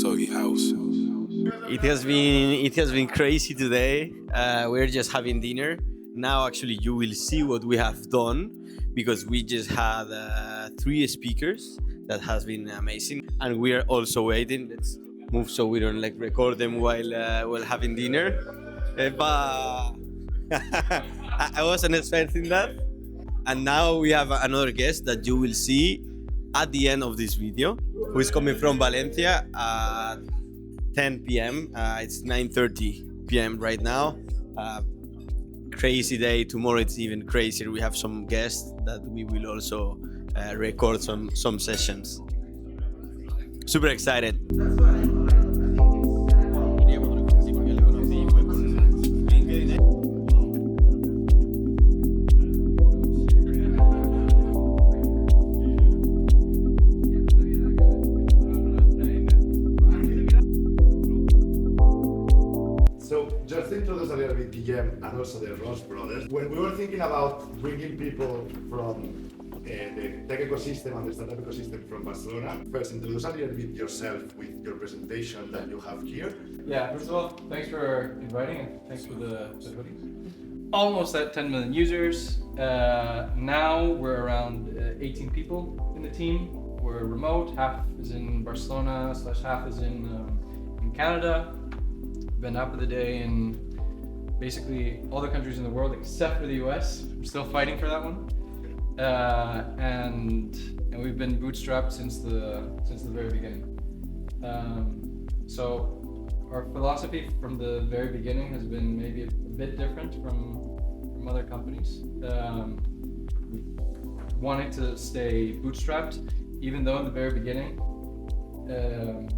SOTI House. It has been crazy today. We're just having dinner. Now actually you will see what we have done because we just had 3 speakers that has been amazing, and we are also waiting. Let's move so we don't record them while having dinner. But I wasn't expecting that. And now we have another guest that you will see at the end of this video, who is coming from Valencia at 10 p.m. It's 9:30 p.m. right now. Crazy day. Tomorrow it's even crazier. We have some guests that we will also record some sessions. Super excited. Just to introduce a little bit Guillem and also the Ross brothers. When we were thinking about bringing people from the tech ecosystem and the startup ecosystem from Barcelona, first introduce a little bit yourself with your presentation that you have here. Yeah, first of all, thanks for inviting and thanks for the hoodie. Almost at 10 million users. Now we're around 18 people in the team. We're remote, half is in Barcelona / half is in Canada. Been up of the day in basically all the countries in the world except for the US. I'm still fighting for that one. And we've been bootstrapped since the very beginning. So our philosophy from the very beginning has been maybe a bit different from other companies. We wanted to stay bootstrapped, even though in the very beginning,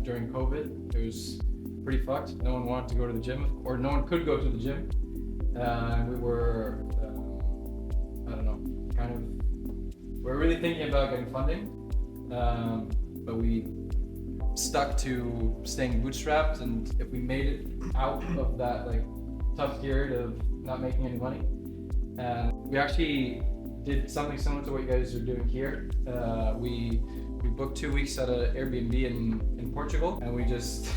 during COVID, it was pretty fucked. No one wanted to go to the gym, or no one could go to the gym. We were, we're really thinking about getting funding, but we stuck to staying bootstrapped. And if we made it out of that tough period of not making any money, we actually did something similar to what you guys are doing here. We booked 2 weeks at an Airbnb in Portugal, and we just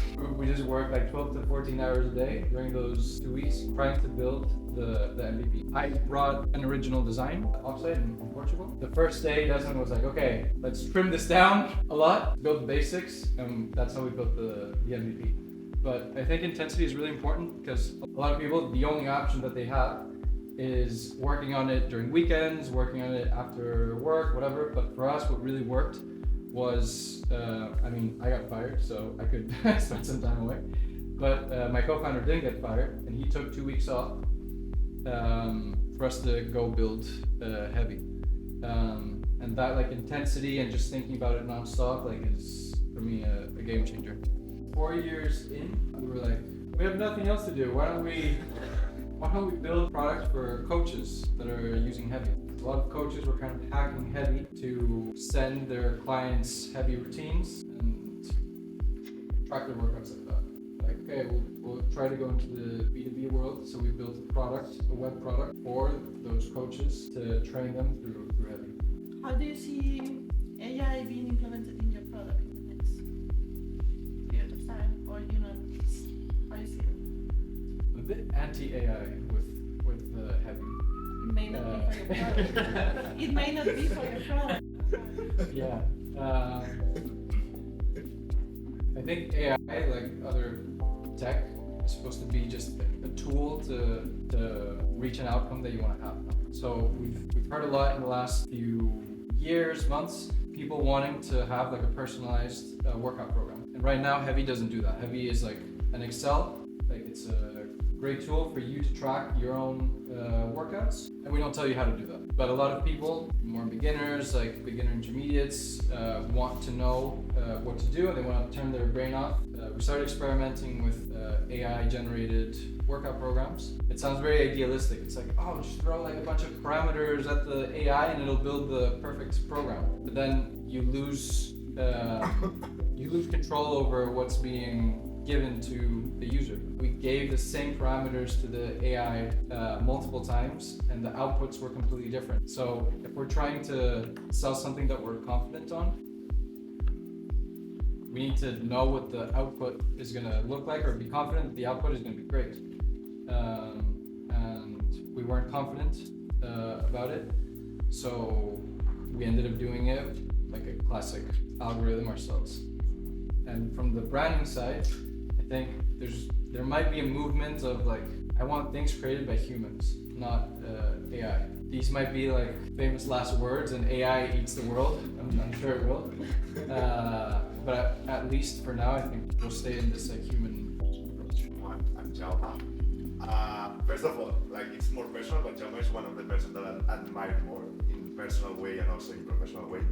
worked 12 to 14 hours a day during those 2 weeks trying to build the MVP. I brought an original design offsite in Portugal. The first day, Desmond was like, okay, let's trim this down a lot, build the basics, and that's how we built the MVP. But I think intensity is really important because a lot of people, the only option that they have is working on it during weekends, working on it after work, whatever. But for us, what really worked was, I got fired, so I could spend some time away. But my co-founder didn't get fired, and he took 2 weeks off for us to go build Heavy. And that intensity and just thinking about it nonstop is for me a game changer. 4 years in, we were like, we have nothing else to do. Why don't we build products for coaches that are using Heavy? A lot of coaches were kind of hacking Heavy to send their clients Heavy routines and track their workouts like that. Okay, we'll try to go into the B2B world, so we built a web product for those coaches to train them through Heavy. How do you see AI being implemented in your product in the next period of time, or how you see it? I'm a bit anti-AI with Heavy. It may not be for your product. It may not be for your product. Yeah. I think AI, like other tech, is supposed to be just a tool to reach an outcome that you want to have. So we've heard a lot in the last few years, months, people wanting to have a personalized workout program. And right now, Heavy doesn't do that. Heavy is an Excel. It's a great tool for you to track your own workouts, and we don't tell you how to do that. But a lot of people, more beginners, beginner intermediates, want to know what to do, and they want to turn their brain off. We started experimenting with AI-generated workout programs. It sounds very idealistic. It's just throw a bunch of parameters at the AI and it'll build the perfect program. But then you lose control over what's being given to the user. We gave the same parameters to the AI multiple times, and the outputs were completely different. So if we're trying to sell something that we're confident on, we need to know what the output is gonna look like, or be confident that the output is gonna be great. And we weren't confident about it, so we ended up doing it like a classic algorithm ourselves. And from the branding side, I think there might be a movement of like, I want things created by humans, not AI. These might be like famous last words, and AI eats the world. I'm sure it will. But at least for now, I think we'll stay in this human approach. I'm Jaume. First of all, like it's more personal, but Jaume is one of the persons that I admire more in personal way and also in professional way.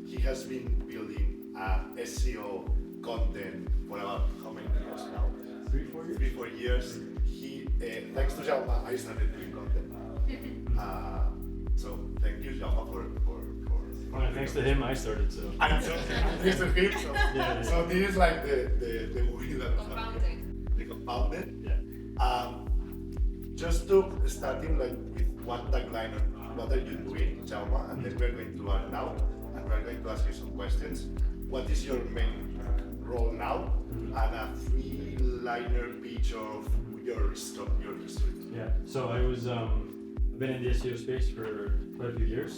He has been building SEO content for about how many years now? 3-4 years. 3-4 years. He, thanks to Jaume, I started doing content. So thank you, Jaume, for Well, thanks to him, I started. So. I'm so thanks to him. So, Yeah. so this is like the way that Compounding. the compounded. Yeah. Just to starting like with one tagline on what are you doing, Jaume, and then we're going to now, and we're going to ask you some questions. What is your main role now, and a three-liner pitch of your history. Yeah. So I was I've been in the SEO space for quite a few years.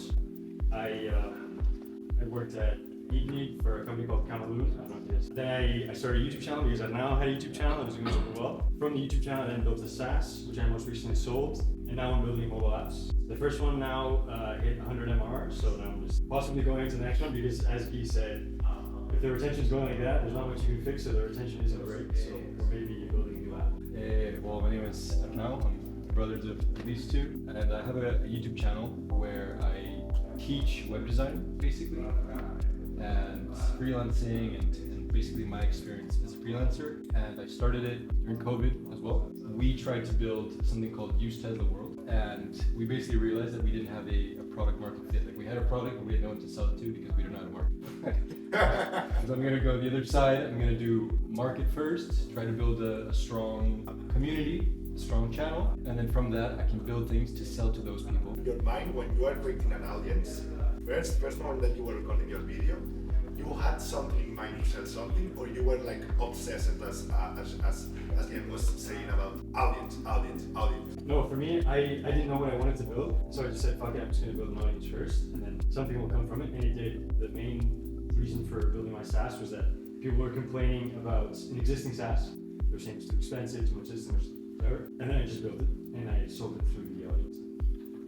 I worked at Eat for a company called Kamalu. I don't know if it is. Then I started a YouTube channel because I now had a YouTube channel that was doing super well. From the YouTube channel, I then built a SaaS, which I most recently sold, and now I'm building mobile apps. The first one now hit 100 MR, so now I'm just possibly going into the next one because, as Guy said, if the retention's going like that, there's not much you can fix, so the retention isn't great. So we're maybe building a new app. Well, my name is Arnau. I'm the brother of these two, and I have a YouTube channel where I teach web design, basically, and freelancing, and basically my experience as a freelancer. And I started it during COVID as well. We tried to build something called Use Tesla World, and we basically realized that we didn't have a product market fit. Like, we had a product, but we had no one to sell it to because we don't know how to market. So I'm gonna go the other side. I'm gonna do market first, try to build a strong community, a strong channel, and then from that I can build things to sell to those people. Your mind when you are creating an audience, first moment that you were recording your video, you had something in mind to sell something, or you were like obsessed as Ian was saying about audience. No, for me, I didn't know what I wanted to build, so I just said, fuck it, I'm just going to build an audience first, and then something will come from it, and it did. The main reason for building my SaaS was that people were complaining about an existing SaaS. They were saying it's too expensive, too much this, too much whatever, and then I just built it, and I sold it through the audience.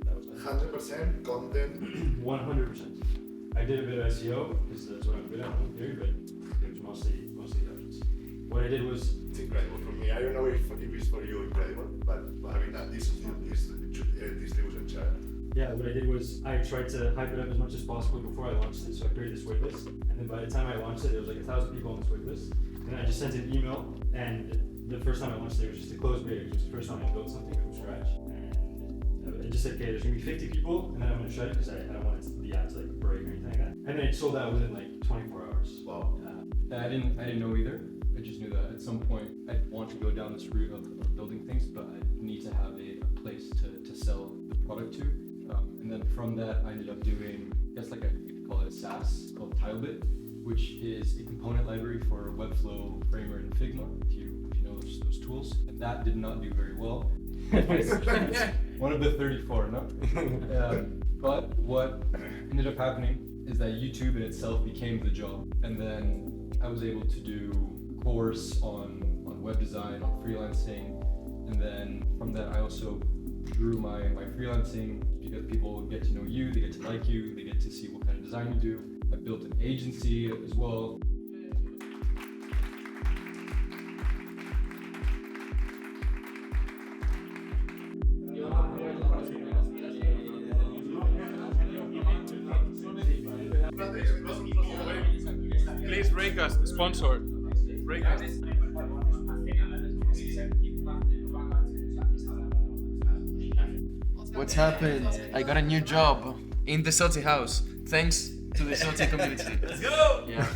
That was 100% content. 100%. I did a bit of SEO, because that's what I'm good at, but it was mostly audience. What I did was... It's incredible for me. I don't know if it's for you incredible, but having that this distribution channel. Yeah, what I did was I tried to hype it up as much as possible before I launched it, so I created this waitlist, and then by the time I launched it, there was like 1,000 people on this waitlist, and I just sent an email, and the first time I launched it, it was just a closed beta. It was the first time I built something from scratch, and I just said, okay, there's gonna be 50 people, and then I'm gonna shut it because I don't want the app to like break or anything like that, and then it sold out within like 24 hours. Wow. I didn't know either. I just knew that at some point I'd want to go down this route of building things, but I need to have a place to sell the product to. And then from that, I ended up doing, I guess, like you could call it a SaaS called TileBit, which is a component library for Webflow, Framer, and Figma, if you know those tools. And that did not do very well. One of the 34, no? But what ended up happening is that YouTube in itself became the job. And then I was able to do a course on web design, on freelancing. And then from that, I also grew my freelancing because people get to know you, they get to like you, they get to see what kind of design you do. I built an agency as well. Please rank us, sponsor. Rank us. What's happened? I got a new job in the SOTI House. Thanks to the SOTI community. Let's go! Yeah.